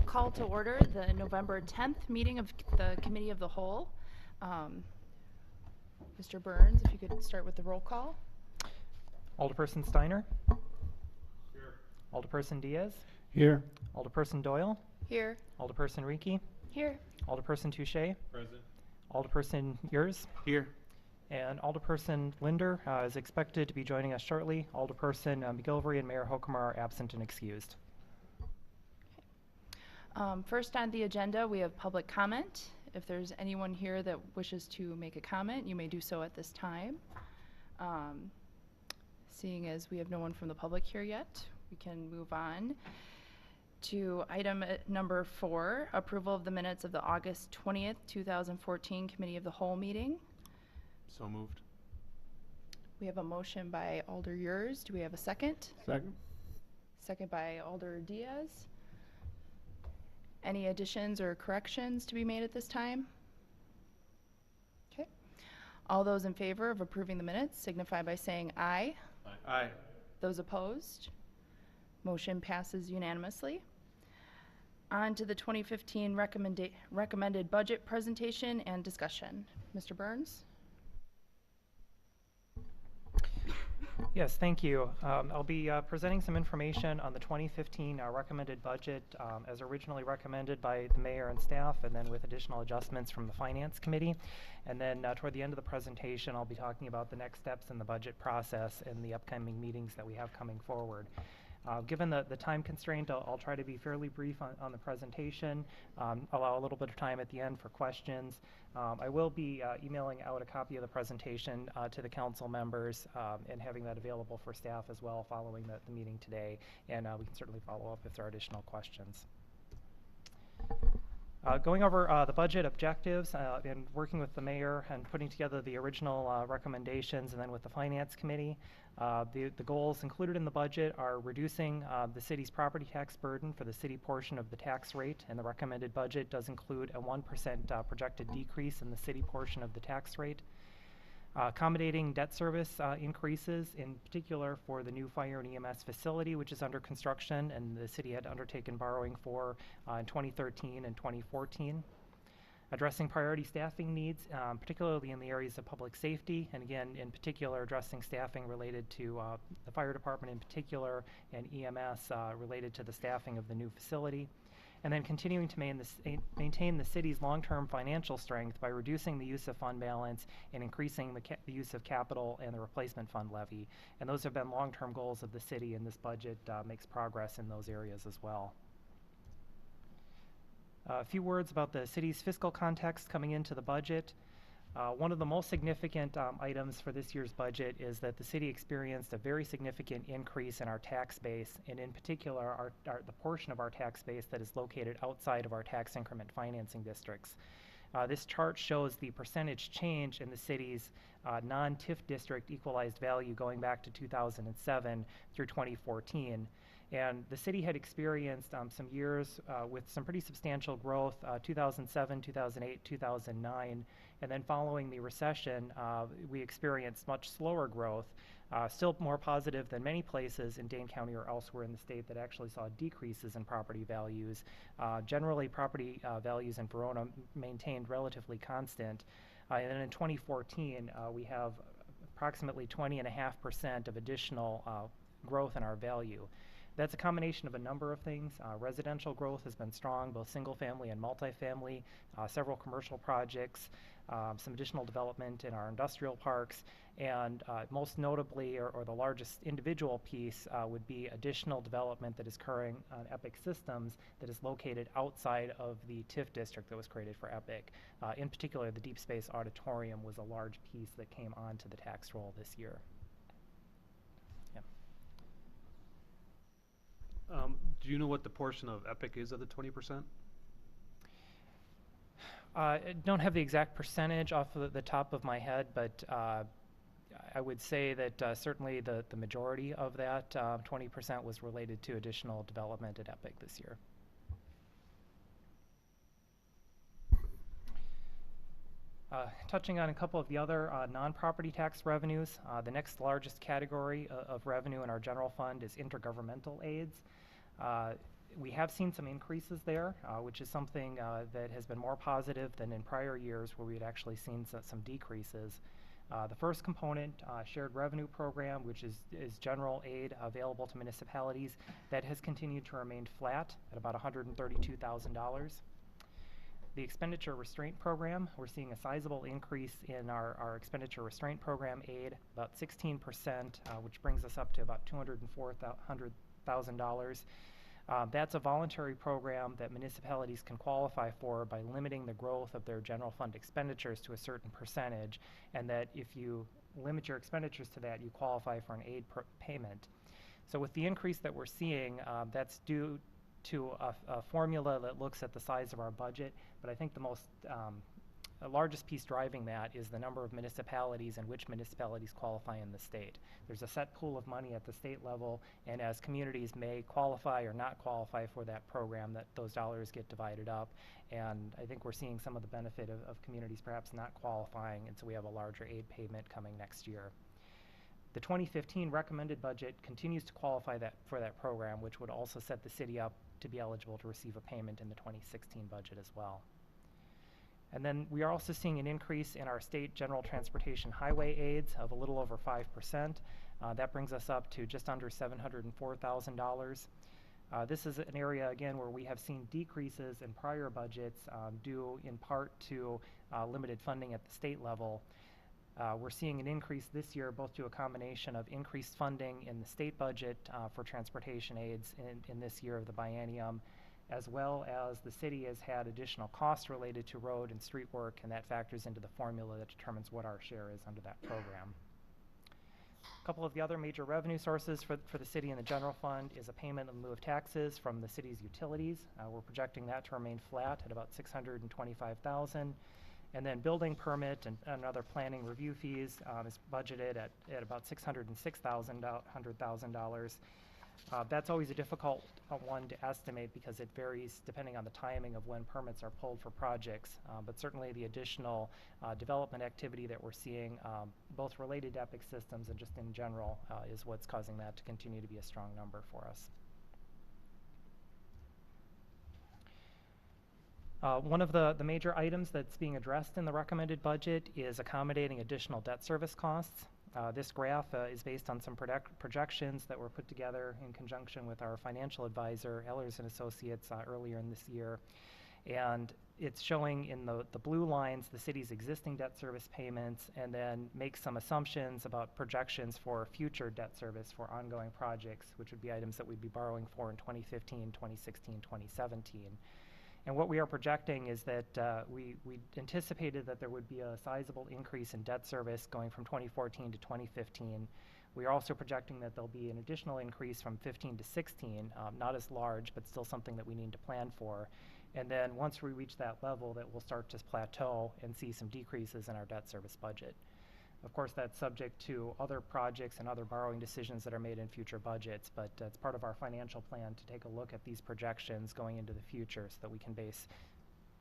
call to order the November 10th meeting of the Committee of the Whole. Mr. Burns, if you could start with the roll call. Alderperson Steiner. Here. Alderperson Diaz. Here. Alderperson Doyle. Here. Alderperson Riki. Here. Alderperson Touche. Present. Alderperson Yurs. Here. And Alderperson Linder is expected to be joining us shortly. Alderperson McGilvery and Mayor Hokumar are absent and excused. First on the agenda, we have public comment. If there's anyone here that wishes to make a comment, you may do so at this time. Seeing as we have no one from the public here yet, we can move on to item number 4, approval of the minutes of the August 20th, 2014 Committee of the Whole meeting. So moved. We have a motion by Alder Yurs. Do we have a second? Second. Second by Alder Diaz. Any additions or corrections to be made at this time? Okay. All those in favor of approving the minutes signify by saying aye. Aye. Those opposed? Motion passes unanimously. On to the 2015 recommended budget presentation and discussion. Mr. Burns? Yes, thank you. I'll be presenting some information on the 2015 recommended budget as originally recommended by the mayor and staff, and then with additional adjustments from the Finance Committee. And then toward the end of the presentation, I'll be talking about the next steps in the budget process and the upcoming meetings that we have coming forward. Given the time constraint, I'll try to be fairly brief on the presentation, allow a little bit of time at the end for questions. I will be emailing out a copy of the presentation to the council members and having that available for staff as well following the meeting today, and we can certainly follow up if there are additional questions. Going over the budget objectives and working with the mayor and putting together the original recommendations, and then with the Finance Committee, the goals included in the budget are reducing the city's property tax burden for the city portion of the tax rate, and the recommended budget does include a 1% projected decrease in the city portion of the tax rate. Accommodating debt service increases, in particular for the new fire and EMS facility, which is under construction and the city had undertaken borrowing for in 2013 and 2014. Addressing priority staffing needs, particularly in the areas of public safety, and again, in particular, addressing staffing related to the fire department in particular, and EMS related to the staffing of the new facility. And then continuing to maintain the city's long-term financial strength by reducing the use of fund balance and increasing the use of capital and the replacement fund levy. And those have been long-term goals of the city, and this budget makes progress in those areas as well. A few words about the city's fiscal context coming into the budget. One of the most significant items for this year's budget is that the city experienced a very significant increase in our tax base, and in particular the portion of our tax base that is located outside of our tax increment financing districts. This chart shows the percentage change in the city's non-TIF district equalized value going back to 2007 through 2014. And the city had experienced some years with some pretty substantial growth, 2007, 2008, 2009. And then following the recession, we experienced much slower growth, still more positive than many places in Dane County or elsewhere in the state that actually saw decreases in property values. Generally, property values in Verona maintained relatively constant. And then in 2014, we have approximately 20.5% of additional growth in our value. That's a combination of a number of things. Residential growth has been strong, both single family and multifamily, several commercial projects, some additional development in our industrial parks, and most notably, or the largest individual piece, would be additional development that is occurring on Epic Systems that is located outside of the TIF district that was created for Epic. In particular, the Deep Space Auditorium was a large piece that came onto the tax roll this year. Do you know what the portion of Epic is of the 20%? I don't have the exact percentage off of the top of my head, but I would say that certainly the majority of that 20% was related to additional development at Epic this year. Touching on a couple of the other non-property tax revenues, the next largest category of revenue in our general fund is intergovernmental aids. We have seen some increases there, which is something that has been more positive than in prior years where we had actually seen some decreases. The first component, shared revenue program, which is general aid available to municipalities, that has continued to remain flat at about $132,000. The expenditure restraint program, we're seeing a sizable increase in our expenditure restraint program aid, about 16%, which brings us up to about $204,000. That's a voluntary program that municipalities can qualify for by limiting the growth of their general fund expenditures to a certain percentage, and that if you limit your expenditures to that, you qualify for an aid payment. So with the increase that we're seeing, that's due to a formula that looks at the size of our budget, but I think the largest piece driving that is the number of municipalities and which municipalities qualify in the state. There's a set pool of money at the state level, and as communities may qualify or not qualify for that program, that those dollars get divided up. And I think we're seeing some of the benefit of communities perhaps not qualifying, and so we have a larger aid payment coming next year. The 2015 recommended budget continues to qualify for that program, which would also set the city up to be eligible to receive a payment in the 2016 budget as well. And then we are also seeing an increase in our state general transportation highway aids of a little over 5%. That brings us up to just under $704,000. This is an area, again, where we have seen decreases in prior budgets due in part to limited funding at the state level. We're seeing an increase this year both to a combination of increased funding in the state budget for transportation aids in this year of the biennium, as well as the city has had additional costs related to road and street work, and that factors into the formula that determines what our share is under that program. A couple of the other major revenue sources for the city in the general fund is a payment in lieu of taxes from the city's utilities. We're projecting that to remain flat at about $625,000. And then building permit and other planning review fees is budgeted at about $606,000. That's always a difficult one to estimate because it varies depending on the timing of when permits are pulled for projects. But certainly the additional development activity that we're seeing, both related to Epic Systems and just in general, is what's causing that to continue to be a strong number for us. One of the major items that's being addressed in the recommended budget is accommodating additional debt service costs. This graph is based on some projections that were put together in conjunction with our financial advisor, Ehlers & Associates, earlier in this year. And it's showing in the blue lines the city's existing debt service payments, and then makes some assumptions about projections for future debt service for ongoing projects, which would be items that we'd be borrowing for in 2015, 2016, 2017. And what we are projecting is that we anticipated that there would be a sizable increase in debt service going from 2014 to 2015. We are also projecting that there'll be an additional increase from 15 to 16, not as large, but still something that we need to plan for. And then once we reach that level, that we'll start to plateau and see some decreases in our debt service budget. Of course, that's subject to other projects and other borrowing decisions that are made in future budgets, but it's part of our financial plan to take a look at these projections going into the future so that we can base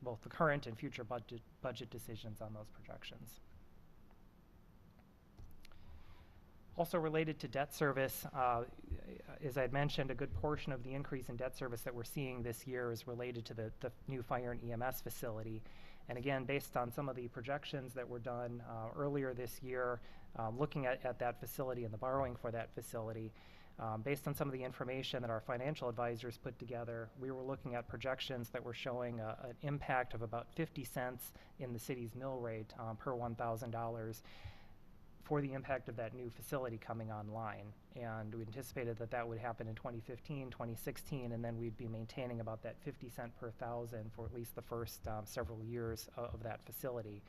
both the current and future budget decisions on those projections. Also related to debt service, as I had mentioned, a good portion of the increase in debt service that we're seeing this year is related to the new fire and EMS facility. And again, based on some of the projections that were done earlier this year, looking at that facility and the borrowing for that facility, based on some of the information that our financial advisors put together, we were looking at projections that were showing an impact of about 50 cents in the city's mill rate per $1,000 for the impact of that new facility coming online. And we anticipated that that would happen in 2015, 2016, and then we'd be maintaining about that 50 cent per thousand for at least the first several years of that facility.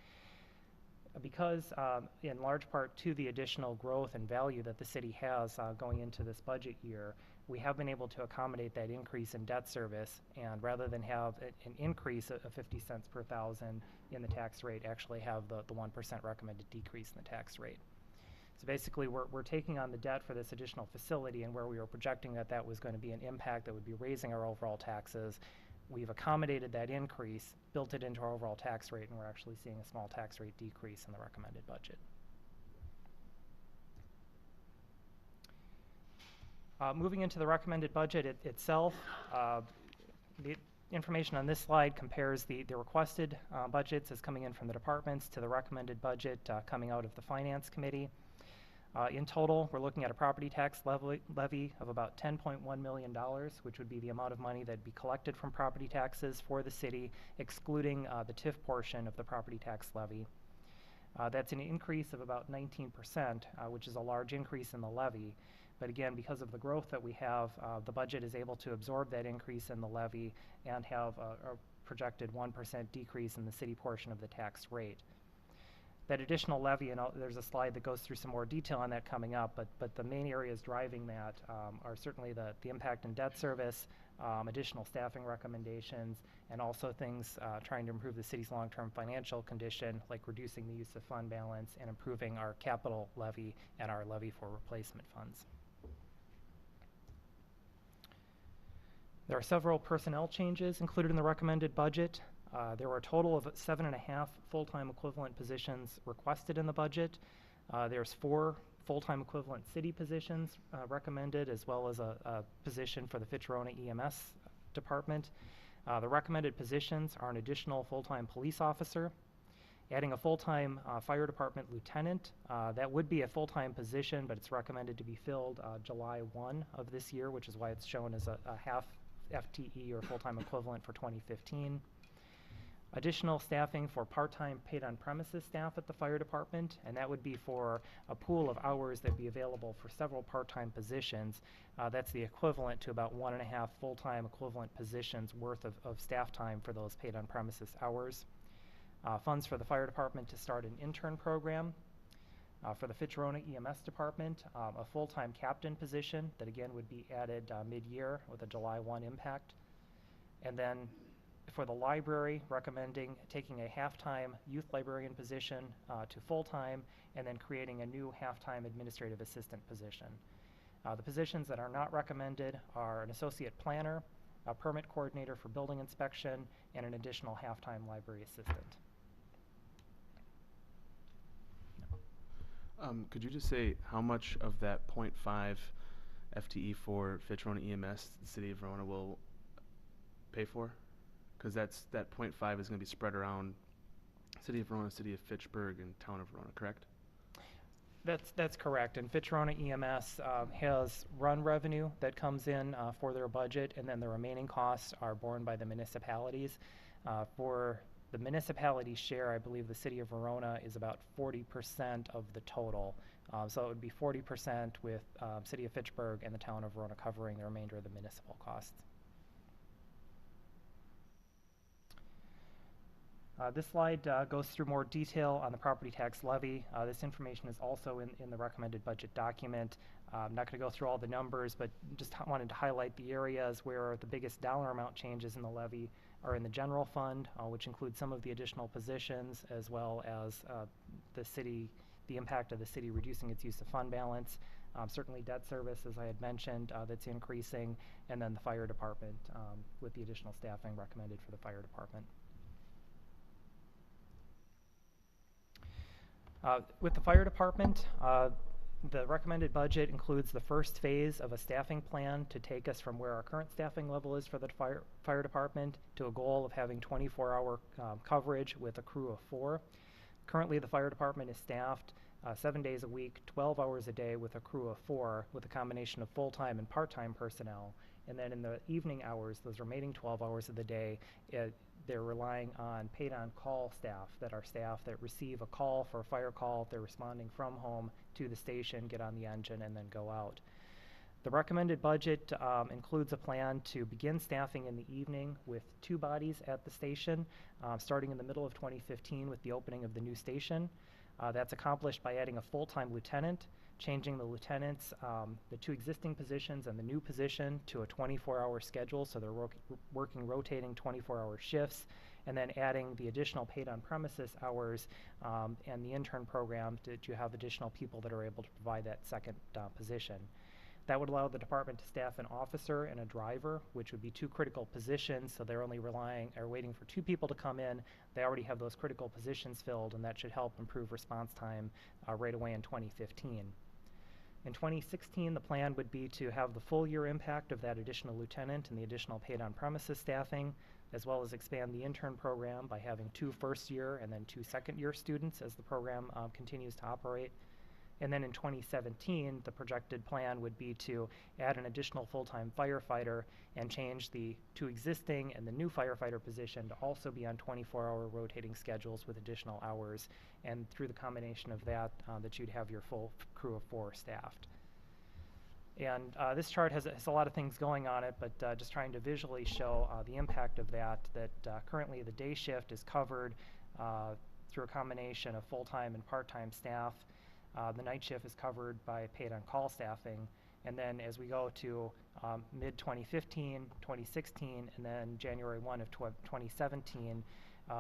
Because in large part to the additional growth and value that the city has going into this budget year, we have been able to accommodate that increase in debt service, and rather than have an increase of 50 cents per thousand in the tax rate, actually have the 1% recommended decrease in the tax rate. So basically, we're taking on the debt for this additional facility, and where we were projecting that that was going to be an impact that would be raising our overall taxes, we've accommodated that increase, built it into our overall tax rate, and we're actually seeing a small tax rate decrease in the recommended budget. Moving into the recommended budget itself, the information on this slide compares the requested budgets as coming in from the departments to the recommended budget coming out of the Finance Committee. In total, we're looking at a property tax levy of about $10.1 million, which would be the amount of money that'd be collected from property taxes for the city, excluding the TIF portion of the property tax levy. That's an increase of about 19%, which is a large increase in the levy. But again, because of the growth that we have, the budget is able to absorb that increase in the levy and have a projected 1% decrease in the city portion of the tax rate. That additional levy, and there's a slide that goes through some more detail on that coming up, but the main areas driving that are certainly the impact in debt service, additional staffing recommendations, and also things trying to improve the city's long-term financial condition, like reducing the use of fund balance and improving our capital levy and our levy for replacement funds. There are several personnel changes included in the recommended budget. There were a total of 7.5 full-time equivalent positions requested in the budget. There's 4 full-time equivalent city positions recommended, as well as a position for the Fitch-Verona EMS department. The recommended positions are an additional full-time police officer, adding a full-time fire department lieutenant. That would be a full-time position, but it's recommended to be filled July 1 of this year, which is why it's shown as a half FTE or full-time equivalent for 2015. Additional staffing for part-time paid on-premises staff at the fire department, and that would be for a pool of hours that would be available for several part-time positions. That's the equivalent to about 1.5 full-time equivalent positions worth of staff time for those paid on-premises hours. Funds for the fire department to start an intern program. For the Fitch-Verona EMS department, a full-time captain position that again would be added mid-year with a July 1 impact. And then for the library, recommending taking a half-time youth librarian position to full-time, and then creating a new half-time administrative assistant position. The positions that are not recommended are an associate planner, a permit coordinator for building inspection, and an additional half-time library assistant. Could you just say how much of that 0.5 FTE for Fitch-Verona EMS the city of Verona will pay for? Because that 0.5 is going to be spread around city of Verona, city of Fitchburg, and town of Verona, correct? That's correct. And Fitch-Verona EMS has run revenue that comes in for their budget, and then the remaining costs are borne by the municipalities. For the municipality share, I believe the city of Verona is about 40% of the total. So it would be 40% with city of Fitchburg and the town of Verona covering the remainder of the municipal costs. This slide goes through more detail on the property tax levy. This information is also in the recommended budget document. I'm not going to go through all the numbers, but just wanted to highlight the areas where the biggest dollar amount changes in the levy are in the general fund, which includes some of the additional positions, as well as the impact of the city reducing its use of fund balance. Certainly debt service, as I had mentioned, that's increasing, and then the fire department with the additional staffing recommended for the fire department. With the fire department, the recommended budget includes the first phase of a staffing plan to take us from where our current staffing level is for the fire department to a goal of having 24-hour coverage with a crew of 4. Currently, the fire department is staffed 7 days a week, 12 hours a day with a crew of 4, with a combination of full-time and part-time personnel. And then in the evening hours, those remaining 12 hours of the day, they're relying on paid-on-call staff that receive a call for a fire call. They're responding from home to the station, get on the engine, and then go out. The recommended budget includes a plan to begin staffing in the evening with 2 bodies at the station, starting in the middle of 2015 with the opening of the new station. That's accomplished by adding a full-time lieutenant, changing the lieutenants, the 2 existing positions and the new position to a 24-hour schedule, so they're working rotating 24-hour shifts, and then adding the additional paid on-premises hours and the intern program to have additional people that are able to provide that second position. That would allow the department to staff an officer and a driver, which would be 2 critical positions, so they're only waiting for 2 people to come in. They already have those critical positions filled, and that should help improve response time right away in 2015. In 2016, the plan would be to have the full year impact of that additional lieutenant and the additional paid on premises staffing, as well as expand the intern program by having 2 first-year and then 2 second-year students as the program continues to operate. And then in 2017, the projected plan would be to add an additional full-time firefighter and change the 2 existing and the new firefighter position to also be on 24-hour rotating schedules with additional hours. And through the combination of that, that you'd have your full crew of 4 staffed. And this chart has a lot of things going on it, but just trying to visually show the impact of that currently the day shift is covered through a combination of full-time and part-time staff. The night shift is covered by paid on-call staffing. And then as we go to mid-2015, 2016, and then January 1 of 2017,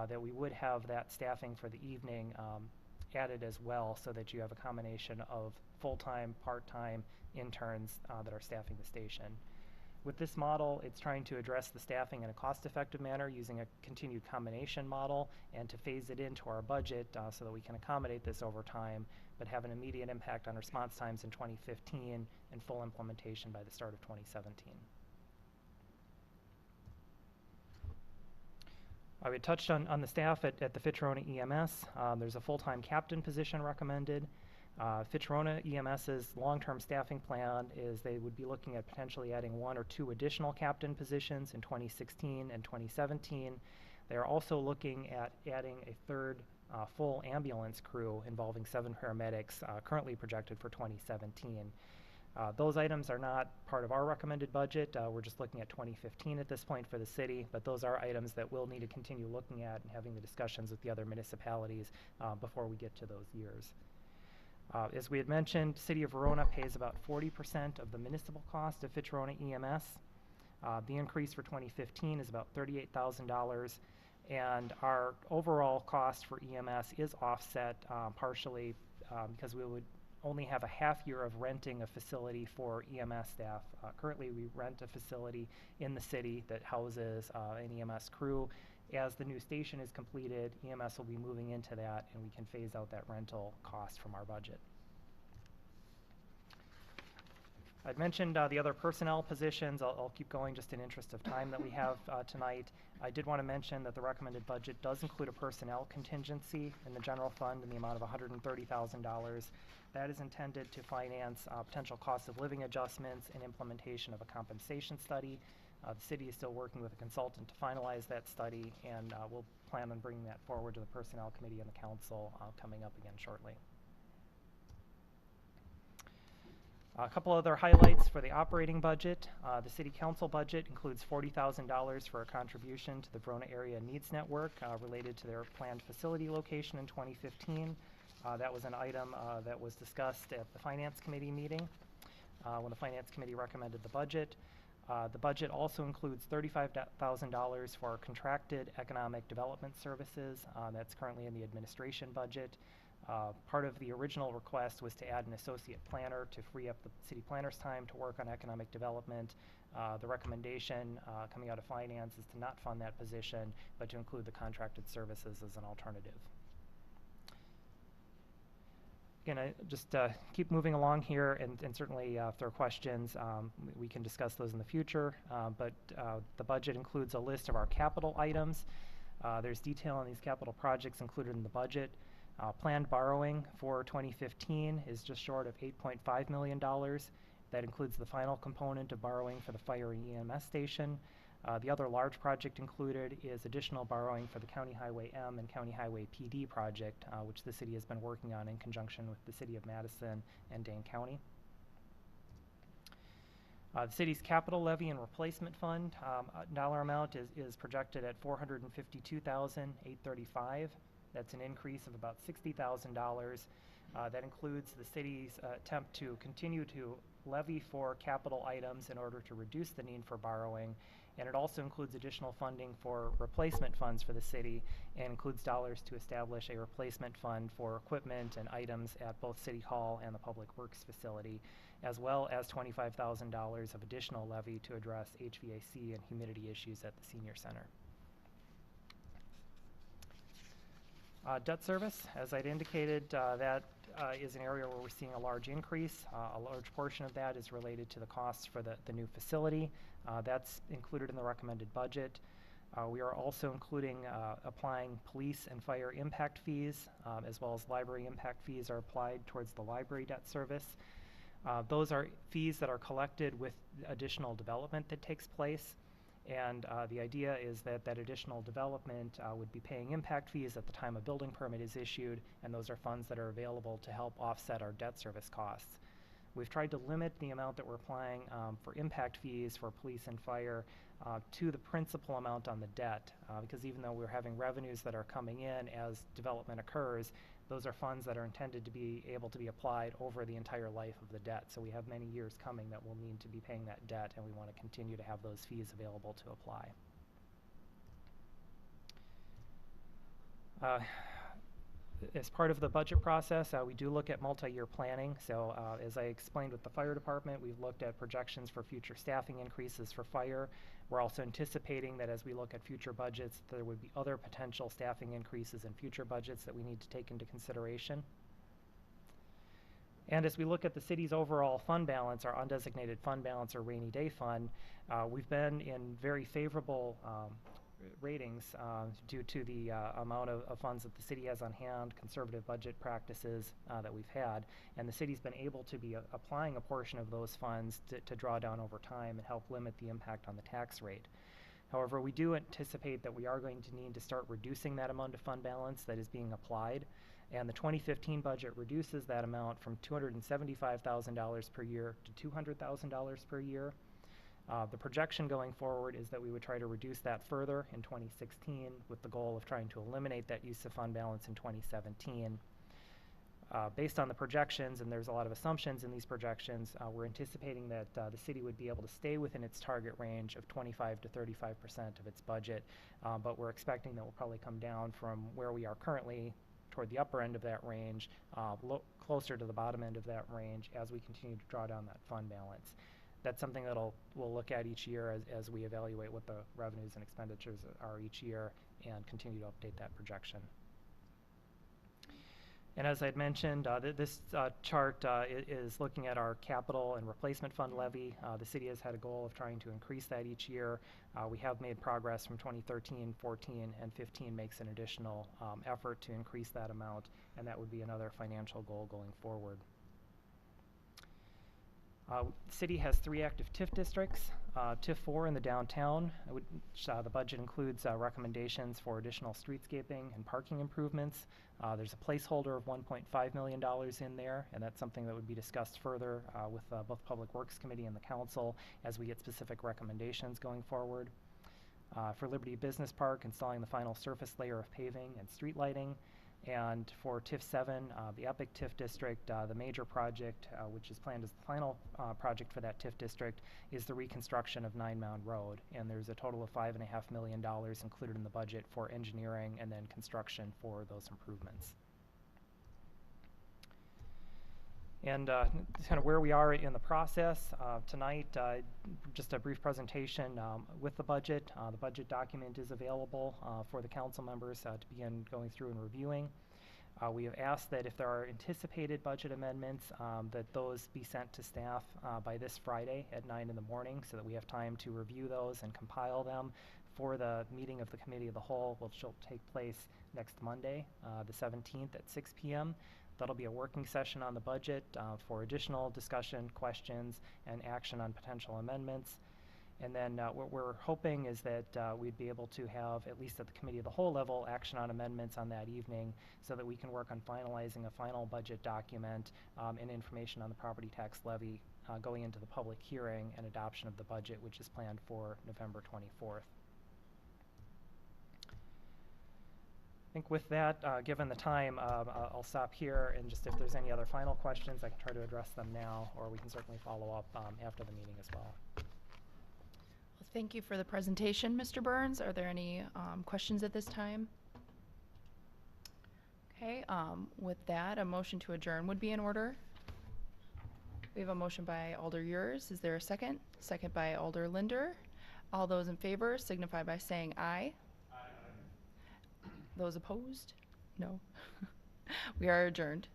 that we would have that staffing for the evening added as well, so that you have a combination of full-time, part-time interns that are staffing the station. With this model, it's trying to address the staffing in a cost-effective manner using a continued combination model and to phase it into our budget so that we can accommodate this over time, but have an immediate impact on response times in 2015 and full implementation by the start of 2017. We touched on the staff at the Fitch-Rona EMS. There's a full-time captain position recommended. Fitch-Rona EMS's long-term staffing plan is they would be looking at potentially adding 1 or 2 additional captain positions in 2016 and 2017. They are also looking at adding a 3rd full ambulance crew involving 7 paramedics currently projected for 2017. Those items are not part of our recommended budget. We're just looking at 2015 at this point for the city, but those are items that we'll need to continue looking at and having the discussions with the other municipalities before we get to those years. As we had mentioned, City of Verona pays about 40% of the municipal cost of Fitch-Rona EMS. The increase for 2015 is about $38,000, and our overall cost for EMS is offset partially because we would only have a half year of renting a facility for EMS staff. Currently, we rent a facility in the city that houses an EMS crew. As the new station is completed, EMS will be moving into that, and we can phase out that rental cost from our budget. I'd mentioned the other personnel positions. I'll keep going just in interest of time that we have tonight. I did want to mention that the recommended budget does include a personnel contingency in the general fund in the amount of $130,000. That is intended to finance potential cost of living adjustments and implementation of a compensation study. The city is still working with a consultant to finalize that study, and we'll plan on bringing that forward to the Personnel Committee and the Council coming up again shortly. A couple other highlights for the operating budget. The City Council budget includes $40,000 for a contribution to the Verona Area Needs Network related to their planned facility location in 2015. That was an item that was discussed at the Finance Committee meeting when the Finance Committee recommended the budget. The budget also includes $35,000 for contracted economic development services. That's currently in the administration budget. Part of the original request was to add an associate planner to free up the city planner's time to work on economic development. The recommendation coming out of finance is to not fund that position, but to include the contracted services as an alternative. Again, I just keep moving along here, and certainly if there are questions, we can discuss those in the future. But the budget includes a list of our capital items. There's detail on these capital projects included in the budget. Planned borrowing for 2015 is just short of $8.5 million. That includes the final component of borrowing for the fire and EMS station. The other large project included is additional borrowing for the County Highway M and County Highway PD project, which the city has been working on in conjunction with the City of Madison and Dane County. The city's capital levy and replacement fund dollar amount is projected at $452,835. That's an increase of about $60,000. That includes the city's attempt to continue to levy for capital items in order to reduce the need for borrowing. And it also includes additional funding for replacement funds for the city, and includes dollars to establish a replacement fund for equipment and items at both City Hall and the Public Works facility, as well as $25,000 of additional levy to address HVAC and humidity issues at the Senior Center. Debt service, as I'd indicated, that is an area where we're seeing a large increase. A large portion of that is related to the costs for the new facility. That's included in the recommended budget. We are also including applying police and fire impact fees, as well as library impact fees are applied towards the library debt service. Those are fees that are collected with additional development that takes place. And the idea is that that additional development would be paying impact fees at the time a building permit is issued, and those are funds that are available to help offset our debt service costs. We've tried to limit the amount that we're applying for impact fees for police and fire to the principal amount on the debt, because even though we're having revenues that are coming in as development occurs, those are funds that are intended to be able to be applied over the entire life of the debt. So we have many years coming that we'll need to be paying that debt, and we want to continue to have those fees available to apply. As part of the budget process, we do look at multi-year planning. So as I explained with the fire department, we've looked at projections for future staffing increases for fire. We're also anticipating that as we look at future budgets, there would be other potential staffing increases in future budgets that we need to take into consideration. And as we look at the city's overall fund balance, our undesignated fund balance or rainy day fund, we've been in very favorable ratings due to the amount of funds that the city has on hand, conservative budget practices that we've had, and the city's been able to be applying a portion of those funds to draw down over time and help limit the impact on the tax rate. However, we do anticipate that we are going to need to start reducing that amount of fund balance that is being applied, and the 2015 budget reduces that amount from $275,000 per year to $200,000 per year. The projection going forward is that we would try to reduce that further in 2016 with the goal of trying to eliminate that use of fund balance in 2017. Based on the projections, and there's a lot of assumptions in these projections, we're anticipating that the city would be able to stay within its target range of 25 to 35% of its budget, but we're expecting that we'll probably come down from where we are currently toward the upper end of that range, closer to the bottom end of that range as we continue to draw down that fund balance. That's something that we'll look at each year as we evaluate what the revenues and expenditures are each year and continue to update that projection. And as I'd mentioned, this chart is looking at our capital and replacement fund levy. The city has had a goal of trying to increase that each year. We have made progress from 2013, 14, and 15 makes an additional effort to increase that amount, and that would be another financial goal going forward. The city has 3 active TIF districts, TIF 4 in the downtown, which the budget includes recommendations for additional streetscaping and parking improvements. There's a placeholder of $1.5 million in there, and that's something that would be discussed further with both Public Works Committee and the Council as we get specific recommendations going forward. For Liberty Business Park, installing the final surface layer of paving and street lighting. And for TIF 7, the Epic TIF district, the major project, which is planned as the final project for that TIF district, is the reconstruction of Nine Mound Road. And there's a total of $5.5 million included in the budget for engineering and then construction for those improvements. And kind of where we are in the process tonight, just a brief presentation with the budget. The budget document is available for the council members to begin going through and reviewing. We have asked that if there are anticipated budget amendments, that those be sent to staff by this Friday at 9 in the morning so that we have time to review those and compile them for the meeting of the Committee of the Whole, which will take place next Monday, the 17th at 6 p.m. That'll be a working session on the budget for additional discussion, questions, and action on potential amendments. And then what we're hoping is that we'd be able to have, at least at the Committee of the Whole level, action on amendments on that evening so that we can work on finalizing a final budget document and information on the property tax levy going into the public hearing and adoption of the budget, which is planned for November 24th. I think with that, given the time, I'll stop here, and just if there's any other final questions, I can try to address them now, or we can certainly follow up after the meeting as well. Well, thank you for the presentation, Mr. Burns. Are there any questions at this time? Okay, with that, a motion to adjourn would be in order. We have a motion by Alder Ures. Is there a second? Second by Alder Linder. All those in favor signify by saying aye. Those opposed? No. We are adjourned.